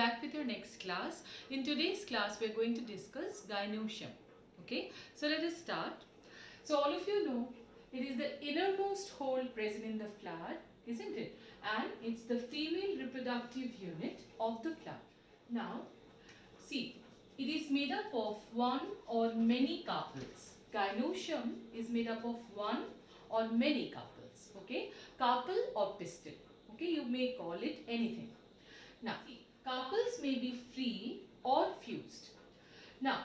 back with your next class. In today's class, we're going to discuss gynoecium. Okay, so let us start. So all of you know, it is the innermost hole present in the flower, isn't it? And it's the female reproductive unit of the flower. Now, see, it is made up of one or many carpels. Gynoecium is made up of one or many carpels. Okay, carpel or pistil. Okay, you may call it anything. Now, carpels may be free or fused. Now,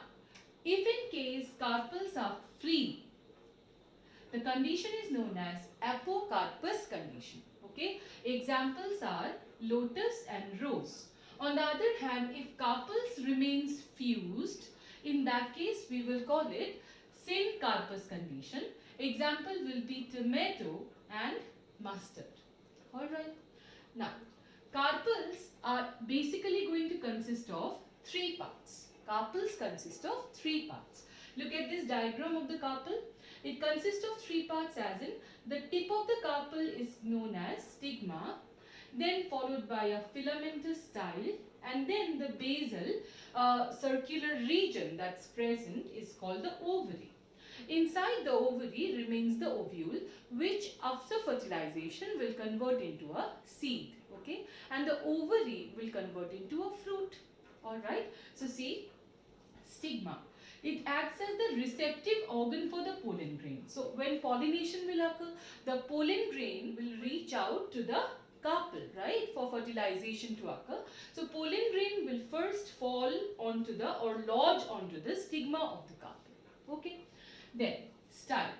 if in case carpels are free, the condition is known as apocarpous condition. Okay, examples are lotus and rose. On the other hand, if carpels remains fused, in that case we will call it syncarpous condition. Example will be tomato and mustard. Alright. Now, carpels are basically going to consist of three parts. Carpels consist of three parts. Look at this diagram of the carpel. It consists of three parts, as in the tip of the carpel is known as stigma, then followed by a filamentous style, and then the basal circular region that's present is called the ovary. Inside the ovary remains the ovule, which after fertilization will convert into a seed, okay, and the ovary will convert into a fruit. Alright, so see, stigma, it acts as the receptive organ for the pollen grain. So when pollination will occur, the pollen grain will reach out to the carpel, right, for fertilization to occur. So pollen grain will first fall onto the or lodge onto the stigma of the carpel. Okay. Then style,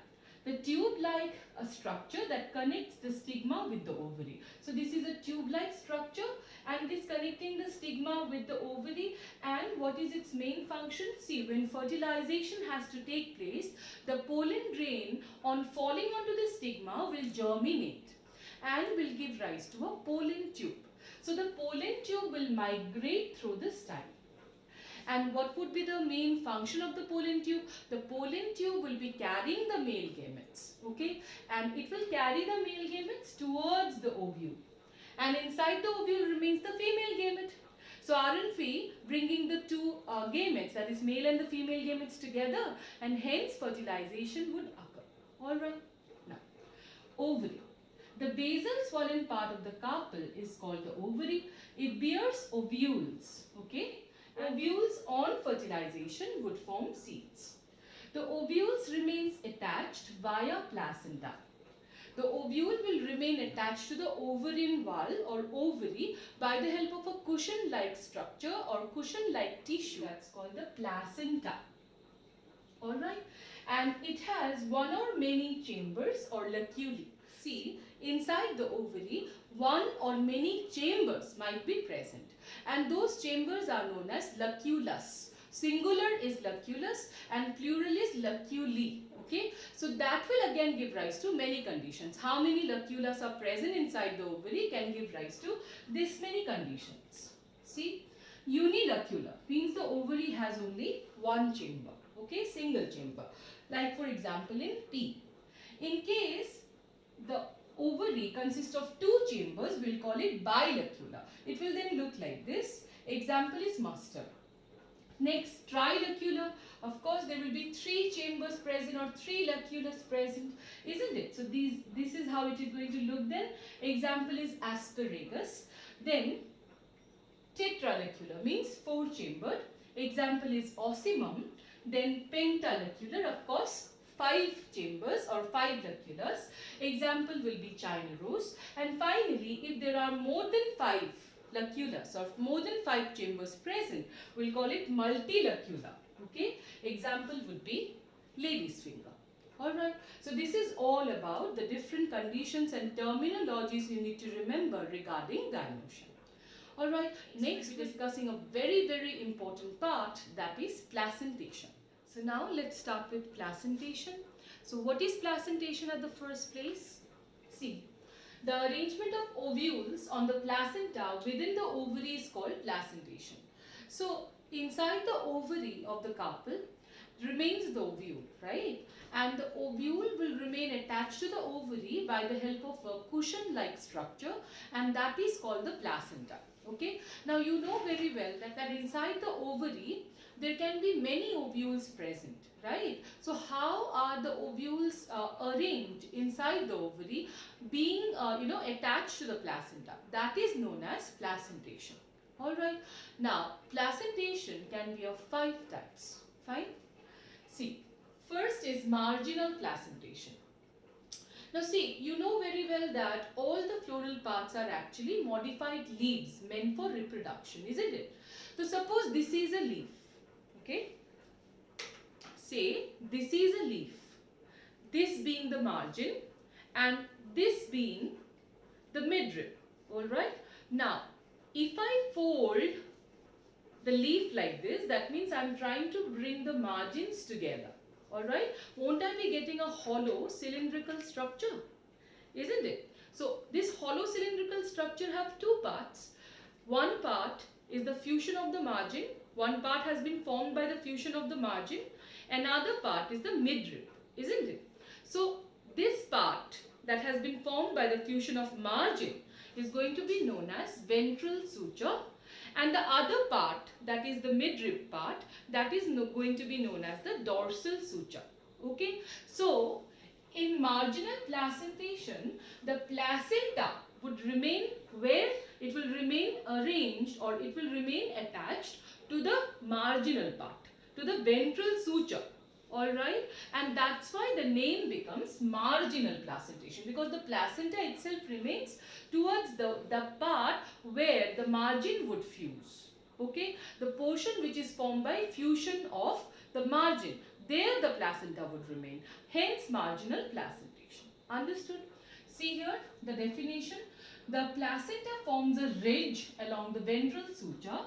the tube-like a structure that connects the stigma with the ovary. So this is a tube-like structure and it is connecting the stigma with the ovary. And what is its main function? See, when fertilization has to take place, the pollen grain on falling onto the stigma will germinate and will give rise to a pollen tube. So the pollen tube will migrate through the style. And what would be the main function of the pollen tube? The pollen tube will be carrying the male gametes, okay, and it will carry the male gametes towards the ovule, and inside the ovule remains the female gamete. So RNP bringing the two gametes, that is male and the female gametes together, and hence fertilization would occur. Alright, now ovary. The basal swollen part of the carpel is called the ovary. It bears ovules, okay. Ovules on fertilization would form seeds. The ovules remains attached via placenta. The ovule will remain attached to the ovarian wall or ovary by the help of a cushion-like structure or cushion-like tissue that's called the placenta. Alright, and it has one or many chambers or laculae. See, inside the ovary, one or many chambers might be present, and those chambers are known as laculas. Singular is laculus and plural is laculae. Okay, so that will again give rise to many conditions. How many laculas are present inside the ovary can give rise to this many conditions. See, unilacular means the ovary has only one chamber. Okay, single chamber. Like for example in pea. In case the ovary consists of two chambers, we'll call it bilacular. It will then look like this. Example is mustard. Next, trilacular. Of course, there will be three chambers present or three laculas present, isn't it? So this is how it is going to look then. Example is asparagus. Then tetralacular means four chambered. Example is ocimum. Then pentalacular, of course, 5 chambers or 5 laculas. Example will be China rose. And finally, if there are more than 5 laculas or more than 5 chambers present, we'll call it multilacular. Okay. Example would be lady's finger. Alright. So this is all about the different conditions and terminologies you need to remember regarding gynoecium. Alright. Next, discussing a very, very important part, that is placentation. So now let's start with placentation. So what is placentation at the first place? See, the arrangement of ovules on the placenta within the ovary is called placentation. So inside the ovary of the carpel remains the ovule, right? And the ovule will remain attached to the ovary by the help of a cushion-like structure, and that is called the placenta. Okay. Now you know very well that inside the ovary there can be many ovules present, right? So how are the ovules arranged inside the ovary, being attached to the placenta? That is known as placentation. All right. Now placentation can be of 5 types. Fine. See, first is marginal placentation. Now see, you know very well that all the floral parts are actually modified leaves meant for reproduction, isn't it? So suppose this is a leaf, okay? Say this is a leaf, this being the margin and this being the midrib, alright? Now, if I fold the leaf like this, that means I am trying to bring the margins together. Alright, won't I be getting a hollow cylindrical structure? Isn't it? So this hollow cylindrical structure have 2 parts. One part is the fusion of the margin. One part has been formed by the fusion of the margin. Another part is the midrib, isn't it? So this part that has been formed by the fusion of margin is going to be known as ventral suture. And the other part, that is the midrib part, that is going to be known as the dorsal suture. Okay. So, in marginal placentation, the placenta would remain where it will remain arranged, or it will remain attached to the marginal part, to the ventral suture. Alright, and that's why the name becomes marginal placentation, because the placenta itself remains towards the part where the margin would fuse. Okay, the portion which is formed by fusion of the margin, there the placenta would remain. Hence marginal placentation. Understood? See here the definition. The placenta forms a ridge along the ventral suture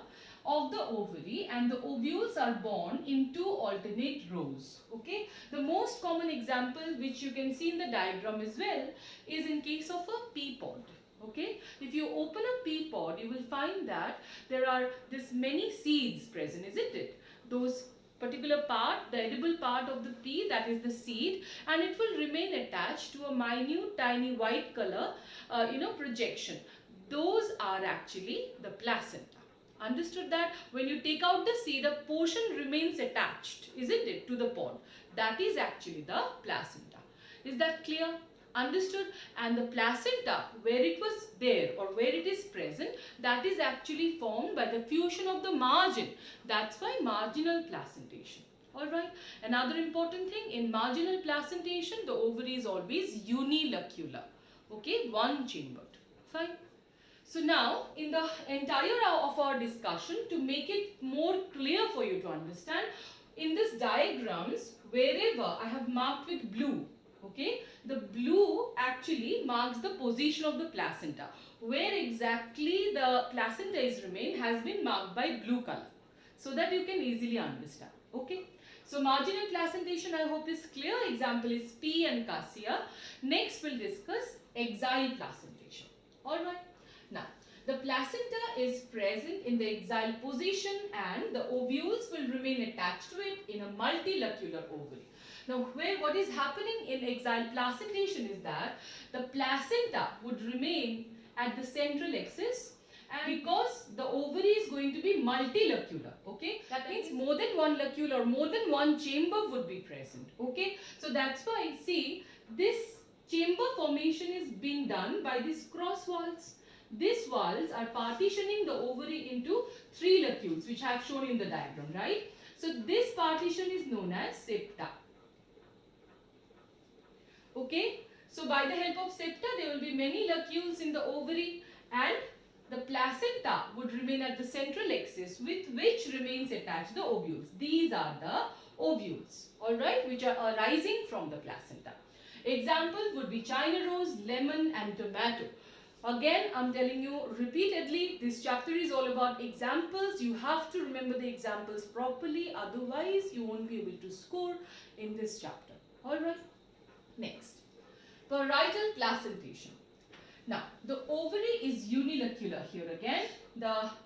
of the ovary, and the ovules are born in 2 alternate rows. Okay, the most common example which you can see in the diagram as well is in case of a pea pod. Okay, if you open a pea pod, you will find that there are this many seeds present, isn't it? Those particular part, the edible part of the pea, that is the seed, and it will remain attached to a minute tiny white color projection. Those are actually the placenta. Understood that? When you take out the seed, a portion remains attached, isn't it, to the pod. That is actually the placenta. Is that clear? Understood? And the placenta, where it was there or where it is present, that is actually formed by the fusion of the margin. That's why marginal placentation. Alright. Another important thing, in marginal placentation, the ovary is always unilocular. Okay, one chambered. Fine. So now, in the entire of our discussion, to make it more clear for you to understand, in this diagrams, wherever I have marked with blue, okay, the blue actually marks the position of the placenta. Where exactly the placenta is remained has been marked by blue color, so that you can easily understand. Okay. So marginal placentation, I hope, is clear. Example is pea and cassia. Next we'll discuss axile placentation. Alright. Now, the placenta is present in the axile position and the ovules will remain attached to it in a multilocular ovary. Now, what is happening in axile placentation is that the placenta would remain at the central axis, and because the ovary is going to be multilocular, okay, that means more than one locule or more than one chamber would be present, okay. So that's why, see, this chamber formation is being done by these cross walls. These walls are partitioning the ovary into 3 locules, which I have shown in the diagram, right? So this partition is known as septa. Okay, so by the help of septa, there will be many locules in the ovary, and the placenta would remain at the central axis, with which remains attached the ovules. These are the ovules, alright, which are arising from the placenta. Example would be China rose, lemon and tomato. Again, I'm telling you repeatedly, this chapter is all about examples. You have to remember the examples properly, otherwise you won't be able to score in this chapter. Alright. Next, parietal placentation. Now, the ovary is unilocular here again.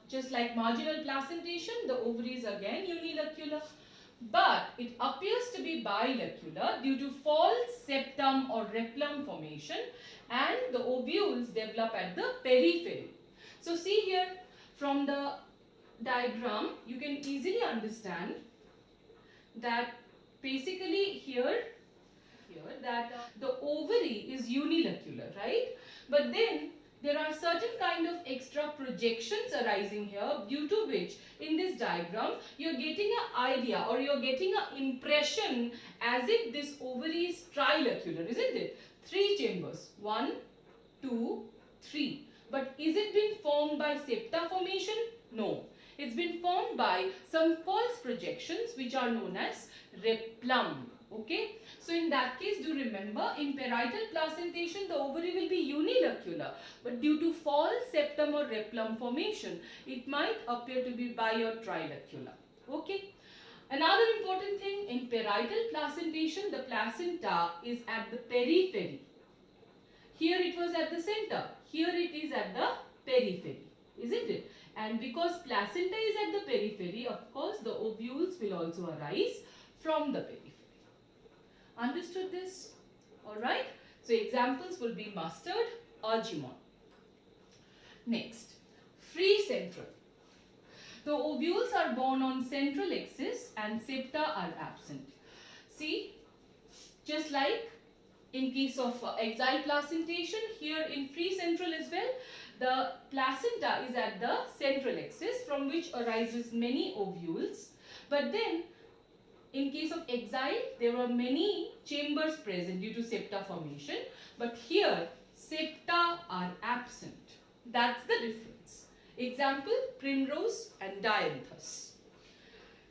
Just like marginal placentation, the ovary is again unilocular. But it appears to be bilocular due to false septum or reticulum formation, and the ovules develop at the periphery. So see here, from the diagram you can easily understand that basically here that the ovary is unilocular, right? But then there are certain kind of extra projections arising here, due to which in this diagram you're getting an idea or you're getting an impression as if this ovary is trilocular, isn't it? 3 chambers, 1, 2, 3. But is it been formed by septa formation? No. It's been formed by some false projections which are known as replum. Okay, so in that case, do remember, in parietal placentation the ovary will be unilocular, but due to false septum or replum formation it might appear to be bi or trilocular. Okay, another important thing, in parietal placentation the placenta is at the periphery. Here it was at the center, here it is at the periphery, isn't it? And because placenta is at the periphery, of course the ovules will also arise from the periphery. Understood this? Alright. So examples will be mustard, argemone. Next, free central. The ovules are born on central axis and septa are absent. See, just like in case of axile placentation, here in free central as well, the placenta is at the central axis from which arises many ovules. But then in case of axile, there were many chambers present due to septa formation, but here septa are absent. That's the difference. Example, primrose and dianthus.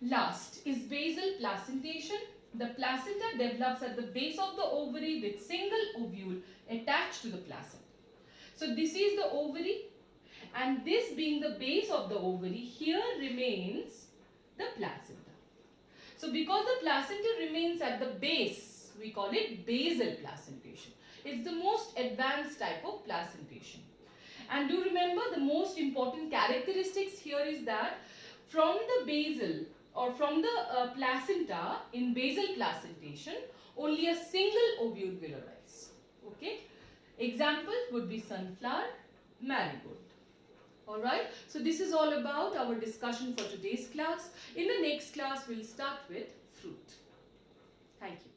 Last is basal placentation. The placenta develops at the base of the ovary with single ovule attached to the placenta. So this is the ovary, and this being the base of the ovary, here remains the placenta. So because the placenta remains at the base, we call it basal placentation. It's the most advanced type of placentation. And do remember, the most important characteristics here is that from the basal or from the placenta in basal placentation, only a single ovule will arise. Okay. Example would be sunflower, marigold. Alright, so this is all about our discussion for today's class. In the next class, we'll start with fruit. Thank you.